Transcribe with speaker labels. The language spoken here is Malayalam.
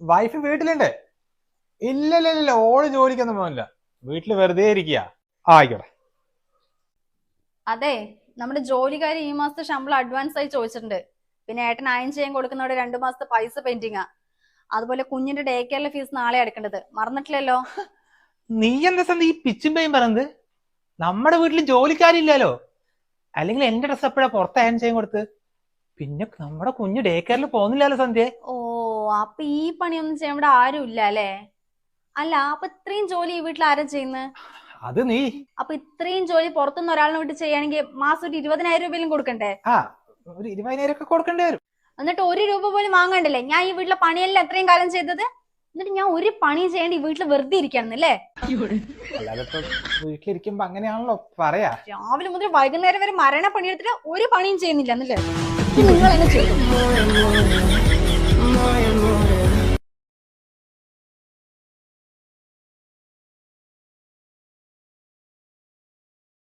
Speaker 1: വൈഫ് വീട്ടിലുണ്ട്. ഇല്ല ഓള് ജോലിക്കൊന്നും പോകില്ല, വീട്ടില് വെറുതെ ഇരിക്കുക. ആയിക്കോട്ടെ.
Speaker 2: അതെ, നമ്മുടെ ജോലിക്കാരി ഈ മാസത്തെ ശമ്പളം അഡ്വാൻസ് ആയി ചോദിച്ചിട്ടുണ്ട്. പിന്നെ ഏട്ടൻ അയൺ ചെയ്യാൻ കൊടുക്കുന്നവിടെ 2 മാസത്തെ പൈസ പെൻഡിങ്ങാ. അതുപോലെ കുഞ്ഞിന്റെ ഡേ കെയറിലെ ഫീസ് നാളെ അടക്കേണ്ടത്, മറന്നിട്ടില്ലല്ലോ.
Speaker 1: നീ എന്താ സന്ധി ഈ പിച്ചും പേയും പറഞ്ഞത്? നമ്മുടെ വീട്ടിൽ ജോലിക്കാരില്ലല്ലോ. അല്ലെങ്കിൽ എന്റെ ഡ്രസ് എപ്പോഴാ പുറത്ത് അയൺ ചെയ്യാൻ കൊടുത്ത്? പിന്നെ നമ്മുടെ കുഞ്ഞ് ഡേ കെയറിൽ പോകുന്നില്ലല്ലോ സന്ധ്യ.
Speaker 2: ഓ, അപ്പൊ ഈ പണിയൊന്നും ചെയ്യാൻ ഇവിടെ ആരും ഇല്ല അല്ലേ? അല്ല, അപ്പൊ ഇത്രയും ജോലി ഈ വീട്ടിൽ ആരാ ചെയ്യുന്നത്?
Speaker 1: അത് നീ.
Speaker 2: അപ്പൊ ഇത്രയും ജോലി പുറത്തുനിന്ന് ഒരാളിനെ വിട്ട് ചെയ്യുകയാണെങ്കിൽ മാസം ഒരു 20,000 രൂപയിലും കൊടുക്കണ്ടേ?
Speaker 1: ഒരു 20,000 ഒക്കെ കൊടുക്കേണ്ടി വരും.
Speaker 2: എന്നിട്ട് 1 രൂപ പോലും വാങ്ങണ്ടല്ലേ? ഞാൻ ഈ വീട്ടിലെ പണിയെല്ലാം എത്രയും കാലം ചെയ്തത്, എന്നിട്ട് ഞാൻ ഒരു പണി ചെയ്യേണ്ടി ഈ വീട്ടിൽ വെറുതെ ഇരിക്കണമെന്നല്ലേ?
Speaker 1: അല്ലാതെ ഇപ്പൊ വീട്ടിലിരിക്കുമ്പോ അങ്ങനെയാണല്ലോ പറയാ.
Speaker 2: രാവിലെ മുതൽ വൈകുന്നേരം വരെ മരണ പണിയെടുത്തിട്ട് ഒരു പണിയും ചെയ്യുന്നില്ല എന്നല്ലേ? നിങ്ങൾ എന്നെ ചെയ്യും.